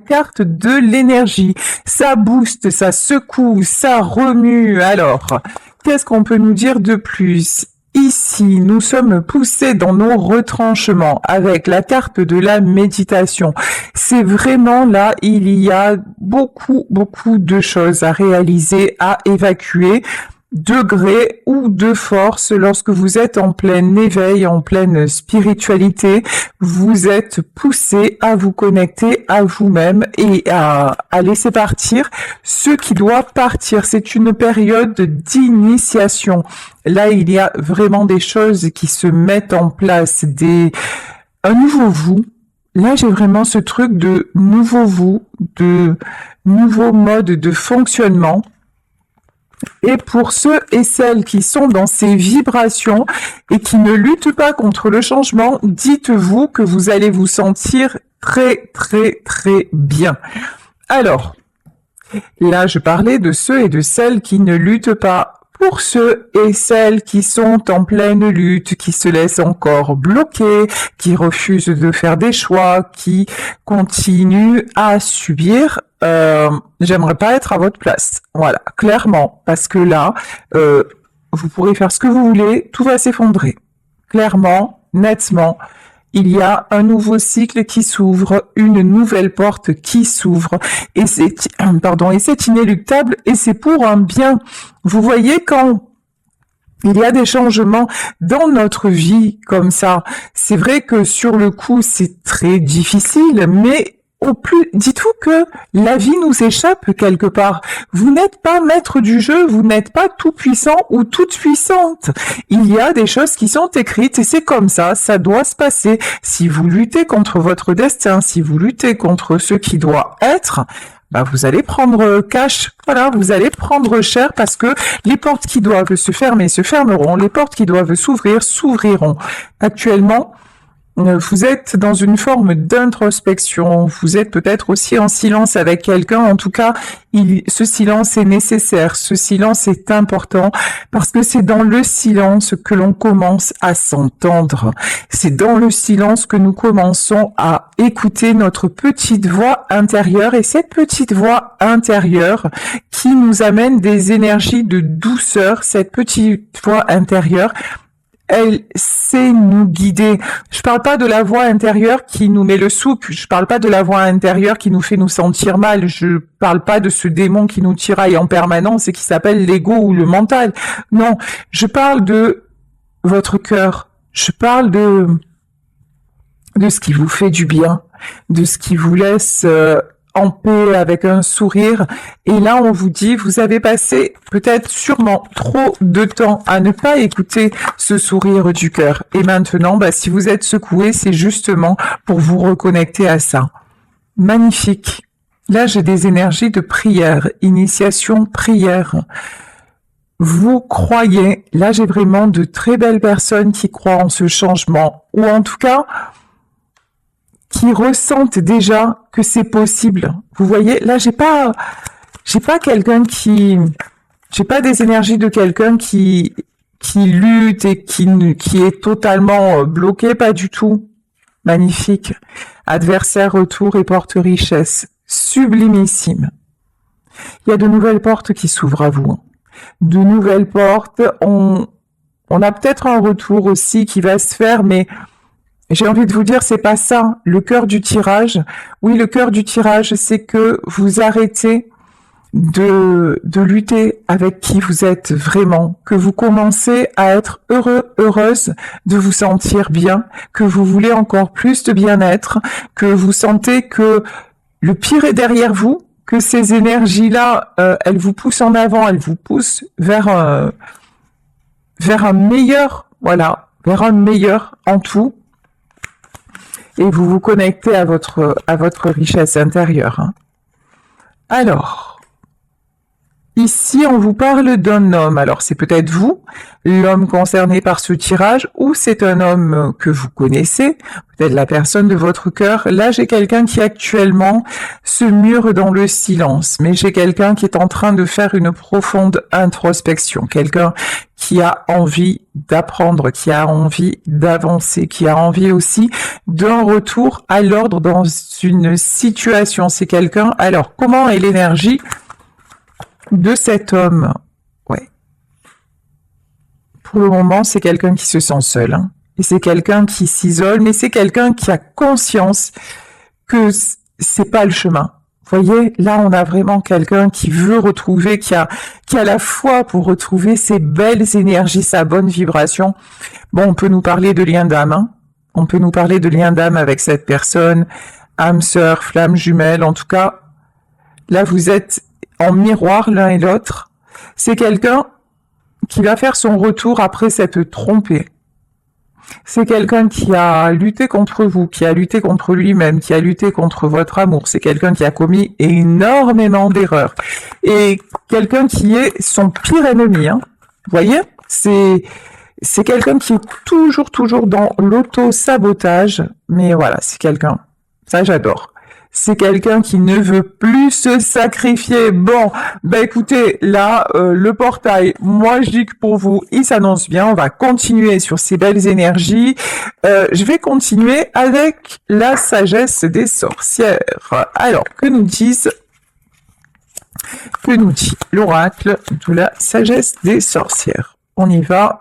carte de l'énergie. Ça booste, ça secoue, ça remue. Alors, qu'est-ce qu'on peut nous dire de plus? Ici, nous sommes poussés dans nos retranchements avec la carte de la méditation. C'est vraiment là, il y a beaucoup de choses à réaliser, à évacuer, de gré ou de force. Lorsque vous êtes en plein éveil, en pleine spiritualité, vous êtes poussé à vous connecter à vous-même et à laisser partir ce qui doit partir. C'est une période d'initiation. Là, il y a vraiment des choses qui se mettent en place, un nouveau vous. Là, j'ai vraiment ce truc de nouveau vous, de nouveau mode de fonctionnement. Et pour ceux et celles qui sont dans ces vibrations et qui ne luttent pas contre le changement, dites-vous que vous allez vous sentir très bien. Alors, là, je parlais de ceux et de celles qui ne luttent pas. Pour ceux et celles qui sont en pleine lutte, qui se laissent encore bloquer, qui refusent de faire des choix, qui continuent à subir, j'aimerais pas être à votre place. Voilà, clairement, parce que là, vous pourrez faire ce que vous voulez, tout va s'effondrer. Clairement, nettement, il y a un nouveau cycle qui s'ouvre, une nouvelle porte qui s'ouvre, et c'est inéluctable, et c'est pour un bien. Vous voyez, quand il y a des changements dans notre vie comme ça, c'est vrai que sur le coup, c'est très difficile, mais au plus, dites-vous que la vie nous échappe quelque part. Vous n'êtes pas maître du jeu, vous n'êtes pas tout puissant ou toute puissante. Il y a des choses qui sont écrites et c'est comme ça doit se passer. Si vous luttez contre votre destin, si vous luttez contre ce qui doit être, bah vous allez prendre cash, voilà, vous allez prendre cher parce que les portes qui doivent se fermer se fermeront, les portes qui doivent s'ouvrir s'ouvriront. Actuellement, vous êtes dans une forme d'introspection, vous êtes peut-être aussi en silence avec quelqu'un, en tout cas, ce silence est nécessaire, ce silence est important, parce que c'est dans le silence que l'on commence à s'entendre, c'est dans le silence que nous commençons à écouter notre petite voix intérieure, et cette petite voix intérieure qui nous amène des énergies de douceur, cette petite voix intérieure, elle sait nous guider. Je parle pas de la voix intérieure qui nous met le souk, je parle pas de la voix intérieure qui nous fait nous sentir mal, je parle pas de ce démon qui nous tiraille en permanence et qui s'appelle l'ego ou le mental. Non, je parle de votre cœur, je parle de ce qui vous fait du bien, de ce qui vous laisse en paix, avec un sourire. Et là, on vous dit, vous avez passé peut-être sûrement trop de temps à ne pas écouter ce sourire du cœur. Et maintenant, si vous êtes secoué, c'est justement pour vous reconnecter à ça. Magnifique. Là, j'ai des énergies de prière, initiation prière. Vous croyez, là j'ai vraiment de très belles personnes qui croient en ce changement, ou en tout cas, qui ressentent déjà que c'est possible. Vous voyez, là, j'ai pas quelqu'un j'ai pas des énergies de quelqu'un qui lutte et qui est totalement bloqué, pas du tout. Magnifique. Adversaire, retour et porte richesse. Sublimissime. Il y a de nouvelles portes qui s'ouvrent à vous. De nouvelles portes. On a peut-être un retour aussi qui va se faire, mais j'ai envie de vous dire, c'est pas ça, le cœur du tirage. Oui, le cœur du tirage, c'est que vous arrêtez de lutter avec qui vous êtes vraiment, que vous commencez à être heureux, heureuse de vous sentir bien, que vous voulez encore plus de bien-être, que vous sentez que le pire est derrière vous, que ces énergies-là, elles vous poussent en avant, elles vous poussent vers un meilleur, voilà, vers un meilleur en tout. Et vous vous connectez à votre richesse intérieure. Alors, Ici, on vous parle d'un homme. Alors, c'est peut-être vous, l'homme concerné par ce tirage, ou c'est un homme que vous connaissez, peut-être la personne de votre cœur. Là, j'ai quelqu'un qui actuellement se mure dans le silence, mais j'ai quelqu'un qui est en train de faire une profonde introspection, quelqu'un qui a envie d'apprendre, qui a envie d'avancer, qui a envie aussi d'un retour à l'ordre dans une situation. C'est quelqu'un. Alors, comment est l'énergie de cet homme? Ouais. Pour le moment, c'est quelqu'un qui se sent seul, hein. Et c'est quelqu'un qui s'isole, mais c'est quelqu'un qui a conscience que c'est pas le chemin. Vous voyez, là, on a vraiment quelqu'un qui veut retrouver, qui a la foi pour retrouver ses belles énergies, sa bonne vibration. Bon, on peut nous parler de lien d'âme, hein. On peut nous parler de lien d'âme avec cette personne, âme sœur, flamme jumelle. En tout cas, là, vous êtes en miroir l'un et l'autre. C'est quelqu'un qui va faire son retour après s'être trompé. C'est quelqu'un qui a lutté contre vous, qui a lutté contre lui-même, qui a lutté contre votre amour. C'est quelqu'un qui a commis énormément d'erreurs. Et quelqu'un qui est son pire ennemi, hein. Vous voyez? C'est quelqu'un qui est toujours dans l'auto-sabotage. Mais voilà, c'est quelqu'un. Ça, j'adore. C'est quelqu'un qui ne veut plus se sacrifier. Bon, ben écoutez, là, le portail, moi je dis que pour vous, il s'annonce bien. On va continuer sur ces belles énergies. Je vais continuer avec la sagesse des sorcières. Alors, que nous dit l'oracle de la sagesse des sorcières? On y va.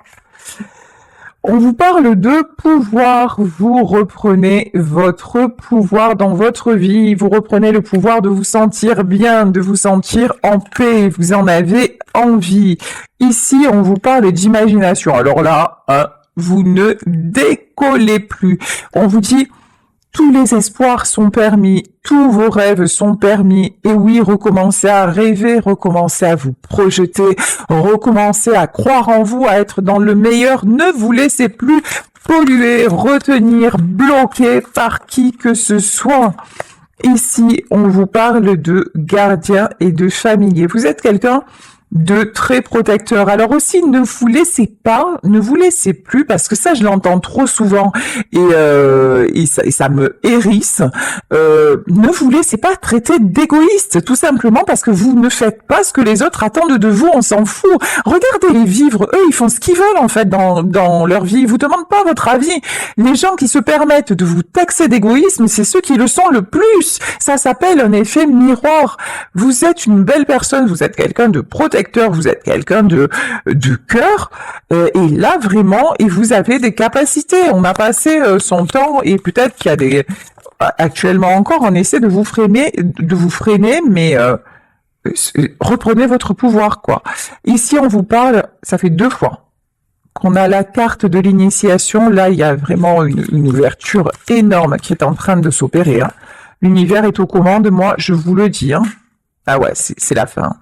On vous parle de pouvoir, vous reprenez votre pouvoir dans votre vie, vous reprenez le pouvoir de vous sentir bien, de vous sentir en paix, vous en avez envie. Ici, on vous parle d'imagination. Alors là, vous ne décollez plus. On vous dit, tous les espoirs sont permis, tous vos rêves sont permis. Et oui, recommencez à rêver, recommencez à vous projeter, recommencez à croire en vous, à être dans le meilleur. Ne vous laissez plus polluer, retenir, bloquer par qui que ce soit. Ici, on vous parle de gardien et de familier. Vous êtes quelqu'un de très protecteur. Alors aussi, ne vous laissez plus, parce que ça, je l'entends trop souvent et ça me hérisse. Ne vous laissez pas traiter d'égoïste, tout simplement parce que vous ne faites pas ce que les autres attendent de vous. On s'en fout. Regardez-les vivre. Eux, ils font ce qu'ils veulent en fait dans leur vie. Ils vous demandent pas votre avis. Les gens qui se permettent de vous taxer d'égoïsme, c'est ceux qui le sont le plus. Ça s'appelle un effet miroir. Vous êtes une belle personne. Vous êtes quelqu'un de protecteur. Vous êtes quelqu'un de cœur, et là vraiment, et vous avez des capacités. On a passé son temps, et peut-être qu'il y a des actuellement encore, on essaie de vous freiner, mais reprenez votre pouvoir, quoi. Ici, on vous parle, ça fait 2 fois qu'on a la carte de l'initiation. Là, il y a vraiment une ouverture énorme qui est en train de s'opérer, hein. L'univers est aux commandes, moi, je vous le dis, hein. Ah ouais, c'est la fin.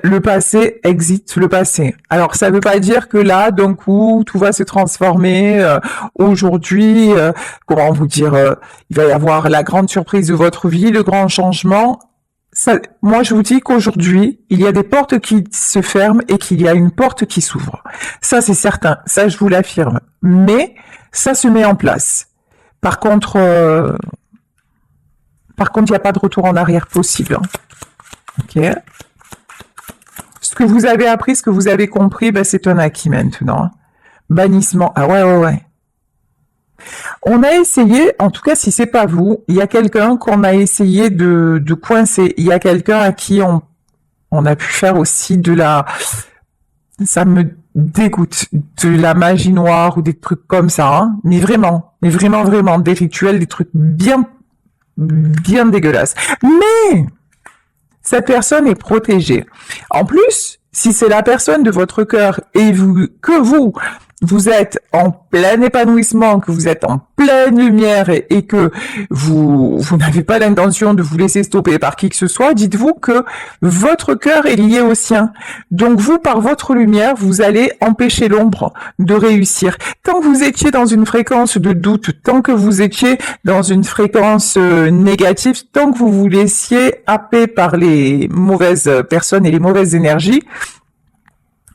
Le passé exit le passé. Alors ça veut pas dire que là, d'un coup, tout va se transformer. Aujourd'hui, comment vous dire, il va y avoir la grande surprise de votre vie, le grand changement. Ça, moi, je vous dis qu'aujourd'hui, il y a des portes qui se ferment et qu'il y a une porte qui s'ouvre. Ça, c'est certain. Ça, je vous l'affirme. Mais ça se met en place. Par contre, il n'y a pas de retour en arrière possible, hein. Ok. Ce que vous avez appris, ce que vous avez compris, ben c'est un acquis maintenant, hein. Bannissement. Ah ouais. On a essayé, en tout cas si c'est pas vous, il y a quelqu'un qu'on a essayé de coincer. Il y a quelqu'un à qui on a pu faire aussi de la... Ça me dégoûte, de la magie noire ou des trucs comme ça, hein. Mais vraiment, des rituels, des trucs bien dégueulasses. Mais cette personne est protégée. En plus, si c'est la personne de votre cœur et que vous vous êtes en plein épanouissement, que vous êtes en pleine lumière et que vous n'avez pas l'intention de vous laisser stopper par qui que ce soit, dites-vous que votre cœur est lié au sien. Donc vous, par votre lumière, vous allez empêcher l'ombre de réussir. Tant que vous étiez dans une fréquence de doute, tant que vous étiez dans une fréquence négative, tant que vous vous laissiez happer par les mauvaises personnes et les mauvaises énergies,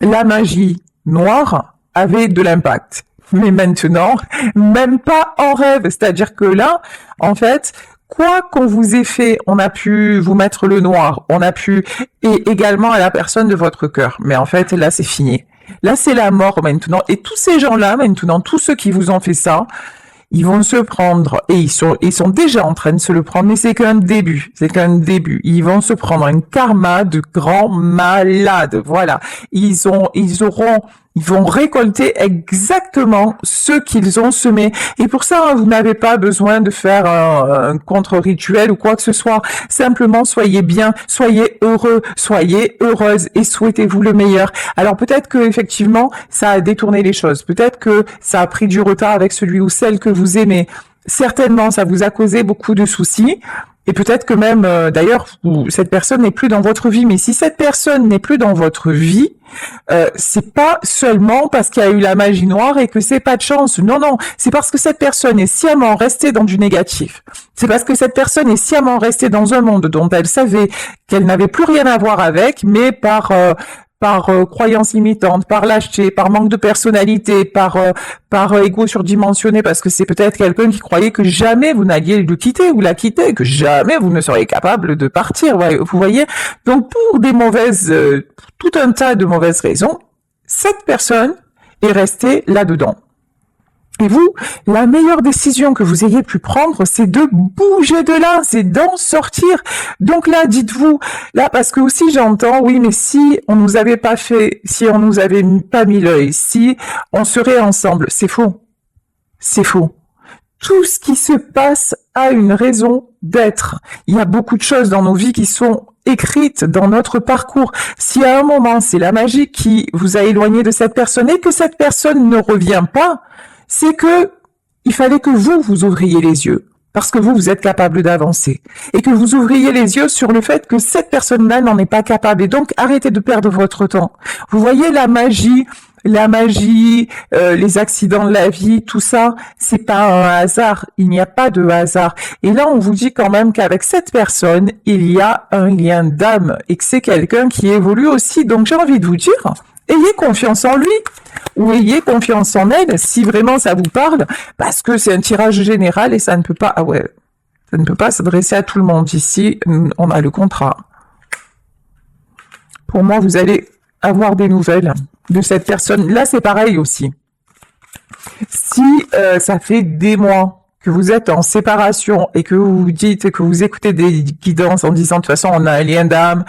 la magie noire avait de l'impact. Mais maintenant, même pas en rêve. C'est-à-dire que là, en fait, quoi qu'on vous ait fait, on a pu vous mettre le noir, on a pu, et également à la personne de votre cœur. Mais en fait, là, c'est fini. Là, c'est la mort maintenant. Et tous ces gens-là, maintenant, tous ceux qui vous ont fait ça, ils vont se prendre, et ils sont déjà en train de se le prendre, mais c'est qu'un début, Ils vont se prendre un karma de grands malades, voilà. Ils vont récolter exactement ce qu'ils ont semé. Et pour ça, vous n'avez pas besoin de faire un contre-rituel ou quoi que ce soit. Simplement, soyez bien, soyez heureux, soyez heureuse et souhaitez-vous le meilleur. Alors peut-être que effectivement, ça a détourné les choses. Peut-être que ça a pris du retard avec celui ou celle que vous aimez. Certainement, ça vous a causé beaucoup de soucis. Et peut-être que même, d'ailleurs, cette personne n'est plus dans votre vie. Mais si cette personne n'est plus dans votre vie, c'est pas seulement parce qu'il y a eu la magie noire et que c'est pas de chance. Non, non, c'est parce que cette personne est sciemment restée dans du négatif. C'est parce que cette personne est sciemment restée dans un monde dont elle savait qu'elle n'avait plus rien à voir avec, mais par croyance limitante, par lâcheté, par manque de personnalité, par ego surdimensionné, parce que c'est peut-être quelqu'un qui croyait que jamais vous n'alliez le quitter ou la quitter, que jamais vous ne seriez capable de partir, vous voyez. Donc pour tout un tas de mauvaises raisons, cette personne est restée là-dedans. Et vous, la meilleure décision que vous ayez pu prendre, c'est de bouger de là, c'est d'en sortir. Donc là, dites-vous, là, parce que aussi j'entends, oui, mais si on nous avait pas fait, si on nous avait pas mis l'œil, si on serait ensemble, c'est faux. C'est faux. Tout ce qui se passe a une raison d'être. Il y a beaucoup de choses dans nos vies qui sont écrites dans notre parcours. Si à un moment, c'est la magie qui vous a éloigné de cette personne et que cette personne ne revient pas, c'est que il fallait que vous ouvriez les yeux, parce que vous êtes capable d'avancer, et que vous ouvriez les yeux sur le fait que cette personne-là n'en est pas capable, et donc arrêtez de perdre votre temps. Vous voyez la magie, les accidents de la vie, tout ça, c'est pas un hasard, il n'y a pas de hasard. Et là, on vous dit quand même qu'avec cette personne, il y a un lien d'âme, et que c'est quelqu'un qui évolue aussi, donc j'ai envie de vous dire, ayez confiance en lui, ou ayez confiance en elle, si vraiment ça vous parle, parce que c'est un tirage général et ça ne peut pas, ça ne peut pas s'adresser à tout le monde. Ici, on a le contrat. Pour moi, vous allez avoir des nouvelles de cette personne. Là, c'est pareil aussi. Si ça fait des mois que vous êtes en séparation et que vous vous dites que vous écoutez des guidances en disant de toute façon on a un lien d'âme,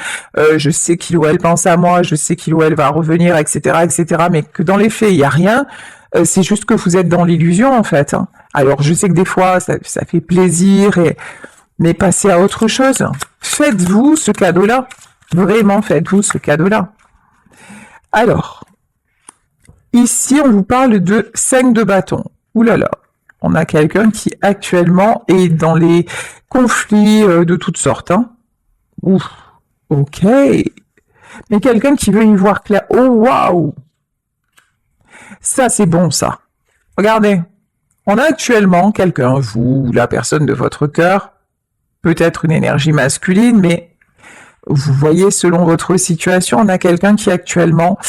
je sais qu'il ou elle pense à moi, je sais qu'il ou elle va revenir, etc., mais que dans les faits il y a rien, c'est juste que vous êtes dans l'illusion en fait. Hein. Alors je sais que des fois ça fait plaisir, mais passez à autre chose. Faites-vous ce cadeau-là, vraiment faites-vous ce cadeau-là. Alors ici on vous parle de 5 de bâton. Ouh là là. On a quelqu'un qui actuellement est dans les conflits de toutes sortes. Hein. Ouf, ok. Mais quelqu'un qui veut y voir clair. Oh, waouh. Ça, c'est bon, ça. Regardez. On a actuellement quelqu'un, vous, la personne de votre cœur, peut-être une énergie masculine, mais vous voyez, selon votre situation, on a quelqu'un qui actuellement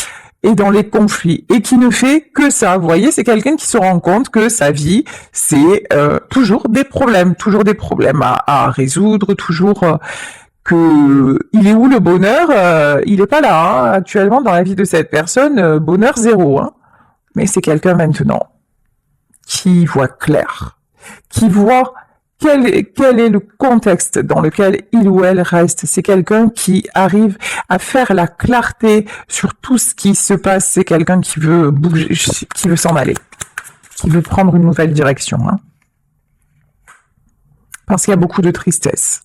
et dans les conflits, et qui ne fait que ça. Vous voyez, c'est quelqu'un qui se rend compte que sa vie, c'est toujours des problèmes à résoudre, toujours que il est où le bonheur, il est pas là, hein, actuellement dans la vie de cette personne, bonheur zéro, hein. Mais c'est quelqu'un maintenant qui voit clair, qui voit quel est le contexte dans lequel il ou elle reste. C'est quelqu'un qui arrive à faire la clarté sur tout ce qui se passe. C'est quelqu'un qui veut bouger, qui veut s'en aller, qui veut prendre une nouvelle direction. Hein. Parce qu'il y a beaucoup de tristesse.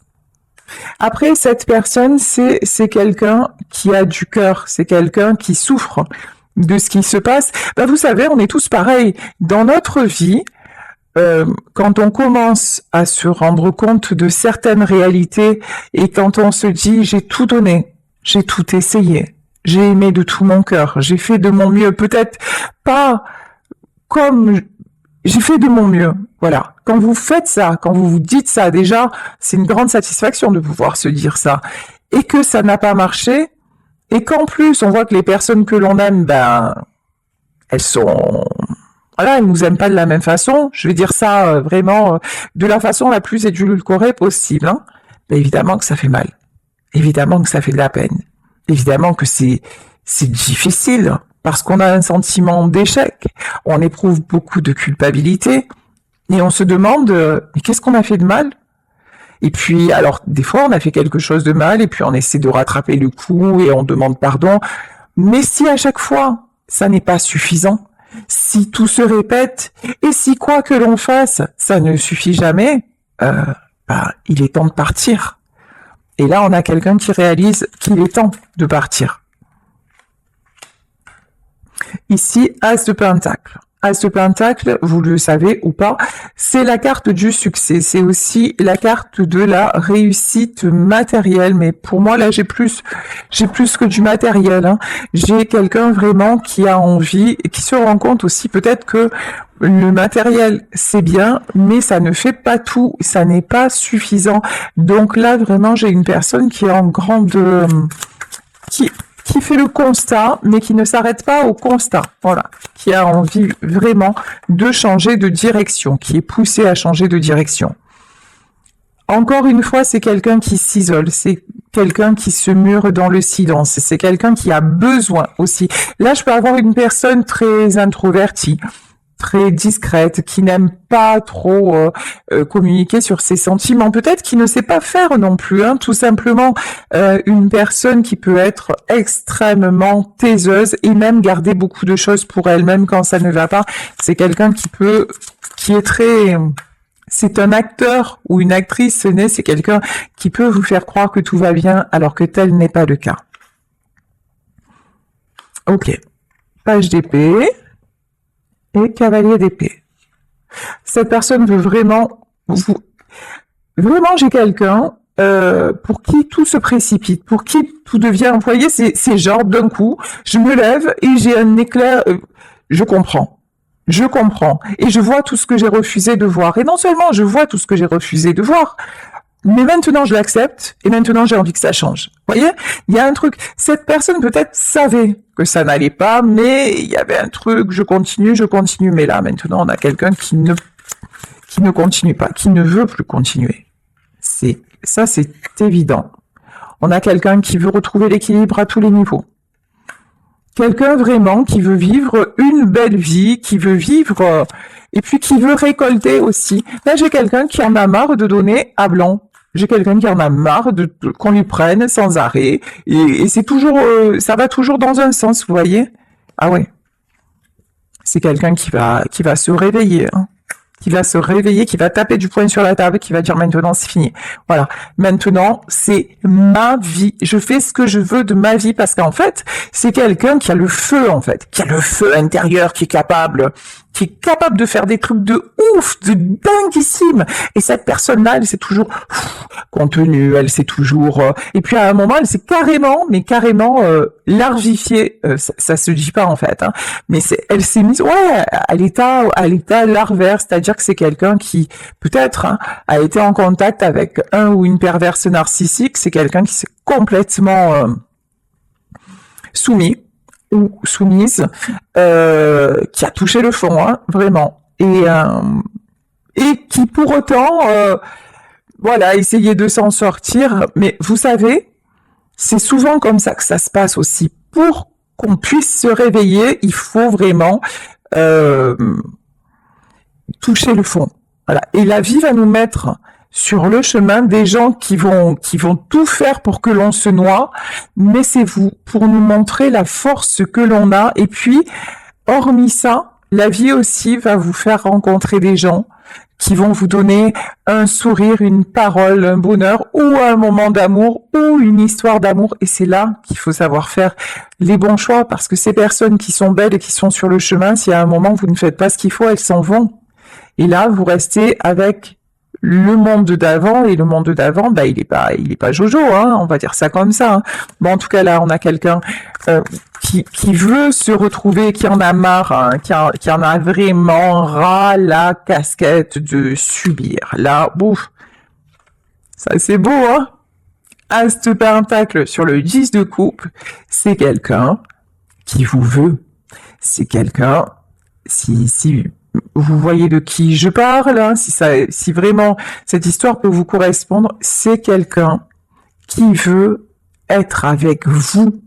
Après, cette personne, c'est quelqu'un qui a du cœur, c'est quelqu'un qui souffre. de ce qui se passe. Ben, vous savez, on est tous pareils. Dans notre vie, quand on commence à se rendre compte de certaines réalités et quand on se dit j'ai tout donné, j'ai tout essayé, j'ai aimé de tout mon cœur, j'ai fait de mon mieux, peut-être pas comme j'ai fait de mon mieux, voilà. Quand vous faites ça, quand vous vous dites ça, déjà, c'est une grande satisfaction de pouvoir se dire ça. Et que ça n'a pas marché, et qu'en plus on voit que les personnes que l'on aime, ben, elles sont voilà, ils nous aiment pas de la même façon. Je vais dire ça vraiment de la façon la plus édulcorée possible. Hein. Mais évidemment que ça fait mal. Évidemment que ça fait de la peine. Évidemment que c'est difficile parce qu'on a un sentiment d'échec. On éprouve beaucoup de culpabilité et on se demande mais qu'est-ce qu'on a fait de mal? Et puis alors des fois on a fait quelque chose de mal et puis on essaie de rattraper le coup et on demande pardon. Mais si à chaque fois ça n'est pas suffisant, si tout se répète, et si quoi que l'on fasse, ça ne suffit jamais, il est temps de partir. Et là, on a quelqu'un qui réalise qu'il est temps de partir. Ici, As de Pentacle. As de Pentacle, vous le savez ou pas, c'est la carte du succès. C'est aussi la carte de la réussite matérielle. Mais pour moi, là, j'ai plus que du matériel. Hein. J'ai quelqu'un vraiment qui a envie et qui se rend compte aussi peut-être que le matériel, c'est bien, mais ça ne fait pas tout. Ça n'est pas suffisant. Donc là, vraiment, j'ai une personne qui est en grande... qui fait le constat, mais qui ne s'arrête pas au constat, voilà, qui a envie vraiment de changer de direction, qui est poussé à changer de direction. Encore une fois, c'est quelqu'un qui s'isole, c'est quelqu'un qui se mure dans le silence, c'est quelqu'un qui a besoin aussi. Là, je peux avoir une personne très introvertie, très discrète, qui n'aime pas trop communiquer sur ses sentiments, peut-être qui ne sait pas faire non plus, hein, tout simplement une personne qui peut être extrêmement taiseuse et même garder beaucoup de choses pour elle-même quand ça ne va pas. C'est quelqu'un qui est très... C'est un acteur ou une actrice, c'est quelqu'un qui peut vous faire croire que tout va bien alors que tel n'est pas le cas. Ok, page d'épée. Et cavalier d'épée. Cette personne veut vraiment... Vraiment, j'ai quelqu'un pour qui tout se précipite, pour qui tout devient... Vous voyez, c'est genre d'un coup, je me lève et j'ai un éclair... je comprends. Je comprends. Et je vois tout ce que j'ai refusé de voir. Et non seulement je vois tout ce que j'ai refusé de voir, mais maintenant je l'accepte et maintenant j'ai envie que ça change. Vous voyez, il y a un truc. Cette personne peut-être savait que ça n'allait pas, mais il y avait un truc. Je continue. Mais là maintenant on a quelqu'un qui ne continue pas, qui ne veut plus continuer. C'est évident. On a quelqu'un qui veut retrouver l'équilibre à tous les niveaux. Quelqu'un vraiment qui veut vivre une belle vie, qui veut vivre et puis qui veut récolter aussi. Là j'ai quelqu'un qui en a marre de donner à blanc. J'ai quelqu'un qui en a marre qu'on lui prenne sans arrêt. Et c'est toujours, ça va toujours dans un sens, vous voyez. Ah ouais. C'est quelqu'un qui va se réveiller, hein. Qui va se réveiller, qui va taper du poing sur la table, qui va dire maintenant c'est fini. Voilà. Maintenant, c'est ma vie. Je fais ce que je veux de ma vie parce qu'en fait, c'est quelqu'un qui a le feu, en fait. Qui a le feu intérieur, qui est capable de faire des trucs de ouf, de dinguissime. Et cette personne-là, elle s'est toujours contenue, elle s'est toujours... et puis à un moment, elle s'est carrément larvifiée. Ça se dit pas en fait, hein. Mais elle s'est mise à l'état larvaire, c'est-à-dire que c'est quelqu'un qui peut-être a été en contact avec un ou une perverse narcissique. C'est quelqu'un qui s'est complètement soumis ou soumise, qui a touché le fond, hein, vraiment, et qui pour autant, essayait de s'en sortir. Mais vous savez, c'est souvent comme ça que ça se passe aussi. Pour qu'on puisse se réveiller, il faut vraiment toucher le fond. Voilà. Et la vie va nous mettre sur le chemin des gens qui vont tout faire pour que l'on se noie, mais c'est vous, pour nous montrer la force que l'on a. Et puis, hormis ça, la vie aussi va vous faire rencontrer des gens qui vont vous donner un sourire, une parole, un bonheur ou un moment d'amour ou une histoire d'amour. Et c'est là qu'il faut savoir faire les bons choix parce que ces personnes qui sont belles et qui sont sur le chemin, si à un moment vous ne faites pas ce qu'il faut, elles s'en vont. Et là, vous restez avec le monde d'avant et le monde d'avant, bah il est pas jojo, hein, on va dire ça comme ça. Hein. Bon, en tout cas là, on a quelqu'un qui veut se retrouver, qui en a marre, hein, qui en a vraiment ras la casquette de subir. Là, bouf, ça c'est beau, hein. As de pentacle sur le 10 de coupe, c'est quelqu'un qui vous veut. C'est quelqu'un, si vous voyez de qui je parle, hein, si vraiment cette histoire peut vous correspondre, c'est quelqu'un qui veut être avec vous,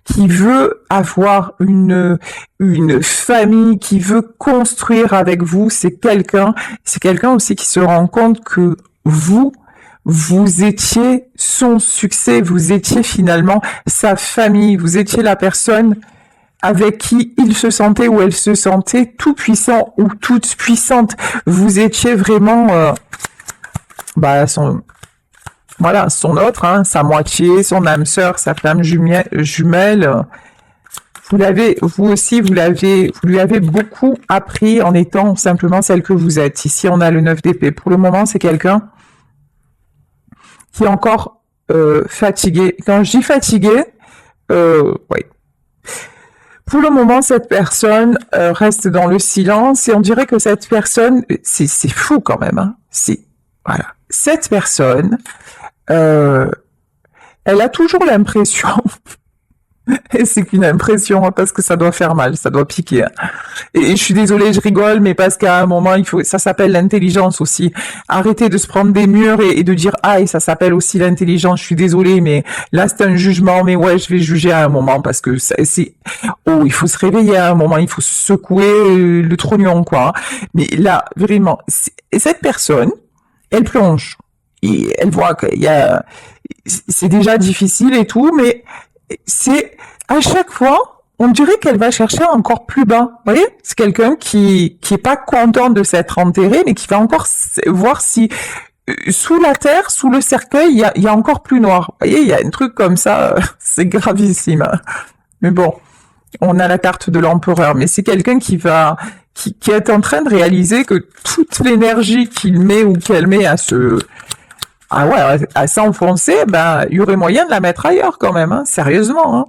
qui veut avoir une famille, qui veut construire avec vous. C'est quelqu'un aussi qui se rend compte que vous étiez son succès, vous étiez finalement sa famille, vous étiez la personne avec qui il se sentait ou elle se sentait tout puissant ou toute puissante. Vous étiez vraiment son autre, hein, sa moitié, son âme sœur, sa flamme jumelle. Vous lui avez beaucoup appris en étant simplement celle que vous êtes. Ici, on a le 9 d'épée. Pour le moment, c'est quelqu'un qui est encore fatigué. Quand je dis fatigué, oui. Pour le moment, cette personne reste dans le silence et on dirait que cette personne, c'est fou quand même. Hein. Voilà. Cette personne, elle a toujours l'impression, et c'est qu'une impression hein, parce que ça doit faire mal, ça doit piquer. Hein. Et je suis désolée, je rigole, mais parce qu'à un moment, ça s'appelle l'intelligence aussi. Arrêtez de se prendre des murs et de dire ah et ça s'appelle aussi l'intelligence. Je suis désolée, mais là c'est un jugement. Mais ouais, je vais juger à un moment parce que il faut se réveiller à un moment, il faut secouer le trognon quoi. Mais là vraiment, cette personne, elle plonge et elle voit c'est déjà difficile et tout, mais c'est à chaque fois, on dirait qu'elle va chercher encore plus bas. Vous voyez, c'est quelqu'un qui est pas content de s'être enterré, mais qui va encore voir si sous la terre, sous le cercueil, il y a encore plus noir. Vous voyez, il y a un truc comme ça, c'est gravissime. Mais bon, on a la carte de l'empereur, mais c'est quelqu'un qui est en train de réaliser que toute l'énergie qu'il met ou qu'elle met à s'enfoncer, il y aurait moyen de la mettre ailleurs quand même, hein, sérieusement. Hein.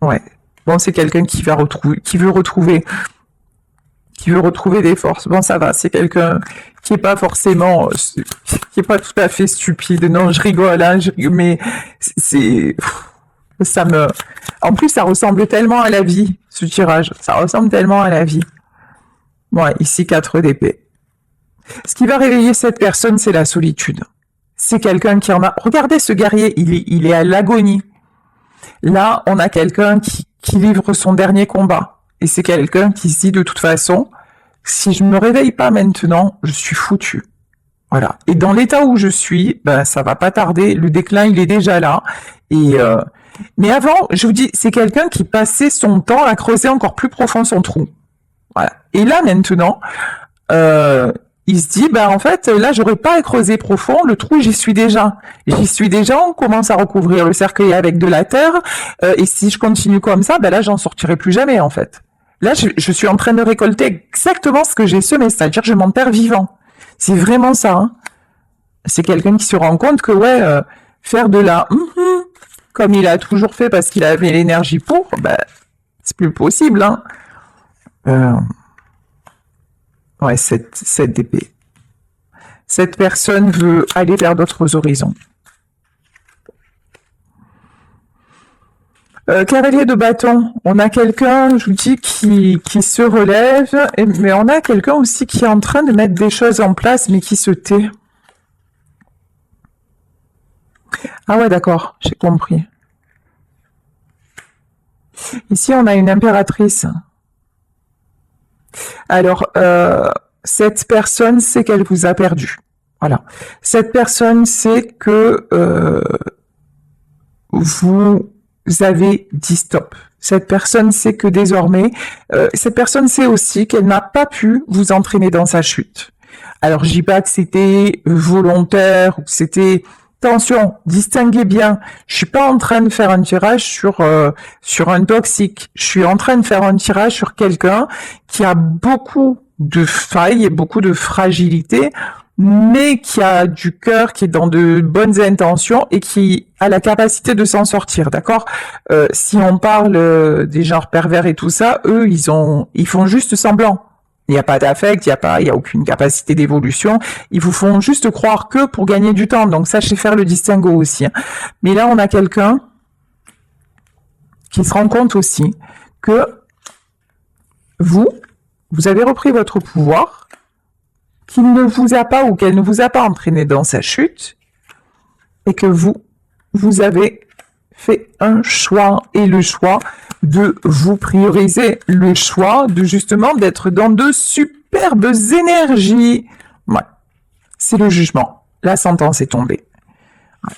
Ouais. Bon, c'est quelqu'un qui veut retrouver des forces. Bon, ça va, c'est quelqu'un qui est pas forcément, qui est pas tout à fait stupide. Non, je rigole, hein, mais en plus, ça ressemble tellement à la vie, ce tirage. Ça ressemble tellement à la vie. Ouais, ici, 4 d'épée. Ce qui va réveiller cette personne, c'est la solitude. C'est quelqu'un qui en a... Regardez ce guerrier, il est à l'agonie. Là, on a quelqu'un qui livre son dernier combat. Et c'est quelqu'un qui se dit de toute façon, si je me réveille pas maintenant, je suis foutu. Voilà. Et dans l'état où je suis, ça va pas tarder. Le déclin, il est déjà là. Mais avant, je vous dis, c'est quelqu'un qui passait son temps à creuser encore plus profond son trou. Voilà. Et là, maintenant, il se dit, en fait, là, j'aurais pas à creuser profond, le trou, j'y suis déjà. On commence à recouvrir le cercueil avec de la terre, et si je continue comme ça, là, j'en sortirai plus jamais, en fait. Là, je suis en train de récolter exactement ce que j'ai semé, c'est-à-dire que je m'enterre vivant. C'est vraiment ça, hein. C'est quelqu'un qui se rend compte que, faire de la comme il a toujours fait parce qu'il avait l'énergie pour, c'est plus possible, hein. 7 d'épée. Cette personne veut aller vers d'autres horizons. Cavalier de bâton, on a quelqu'un, je vous dis, qui se relève, mais on a quelqu'un aussi qui est en train de mettre des choses en place, mais qui se tait. Ah ouais, d'accord, j'ai compris. Ici, on a une impératrice. Alors, cette personne sait qu'elle vous a perdu. Voilà. Cette personne sait que vous avez dit stop. Cette personne sait que désormais, cette personne sait aussi qu'elle n'a pas pu vous entraîner dans sa chute. Alors, je dis pas que c'était volontaire ou que c'était... Attention, distinguez bien. Je suis pas en train de faire un tirage sur un toxique. Je suis en train de faire un tirage sur quelqu'un qui a beaucoup de failles et beaucoup de fragilité, mais qui a du cœur, qui est dans de bonnes intentions et qui a la capacité de s'en sortir, d'accord? Si on parle des genres pervers et tout ça, eux, ils font juste semblant. Il n'y a pas d'affect, il y a aucune capacité d'évolution. Ils vous font juste croire que pour gagner du temps. Donc, sachez faire le distinguo aussi. Mais là, on a quelqu'un qui se rend compte aussi que vous avez repris votre pouvoir, qu'il ne vous a pas ou qu'elle ne vous a pas entraîné dans sa chute, et que vous avez fait un choix, et le choix de vous prioriser, le choix de justement d'être dans de superbes énergies. Ouais. C'est le jugement. La sentence est tombée. Ouais.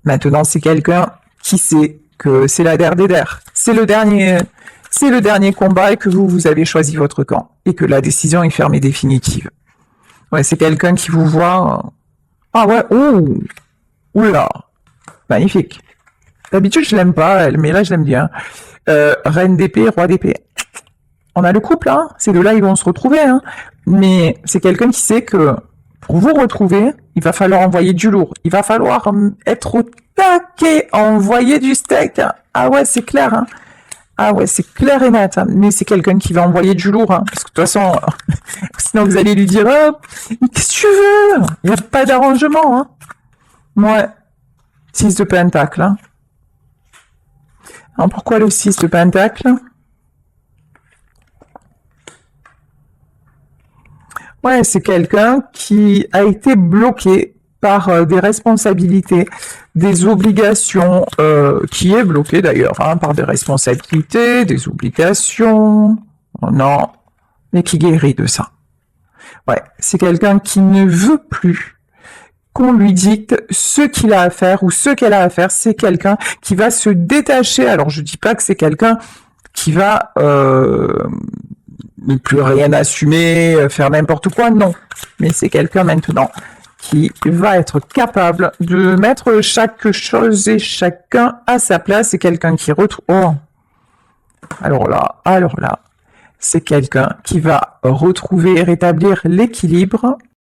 Maintenant, c'est quelqu'un qui sait que c'est la der des der. C'est le dernier combat et que vous avez choisi votre camp. Et que la décision est fermée définitive. Ouais, c'est quelqu'un qui vous voit. Ah ouais, ouh, oula, magnifique. D'habitude, je l'aime pas, elle, mais là, je l'aime bien. Reine d'épée, roi d'épée. On a le couple, hein. Ces deux-là, ils vont se retrouver, hein. Mais c'est quelqu'un qui sait que pour vous retrouver, il va falloir envoyer du lourd. Il va falloir être au taquet, envoyer du steak. Ah ouais, c'est clair, hein. Ah ouais, c'est clair et net, hein. Mais c'est quelqu'un qui va envoyer du lourd, hein. Parce que de toute façon, sinon vous allez lui dire, oh, qu'est-ce que tu veux? Il n'y a pas d'arrangement, hein. Ouais. 6 de pentacle, hein. Alors pourquoi le 6 de pentacle? Ouais, c'est quelqu'un qui a été bloqué par des responsabilités, des obligations, qui est bloqué d'ailleurs, hein, par des responsabilités, des obligations, oh non, mais qui guérit de ça. Ouais, c'est quelqu'un qui ne veut plus qu'on lui dicte ce qu'il a à faire ou ce qu'elle a à faire. C'est quelqu'un qui va se détacher. Alors, je dis pas que c'est quelqu'un qui va ne plus rien assumer, faire n'importe quoi, non. Mais c'est quelqu'un maintenant qui va être capable de mettre chaque chose et chacun à sa place. C'est quelqu'un qui retrouve... Oh. Alors là, c'est quelqu'un qui va retrouver et rétablir l'équilibre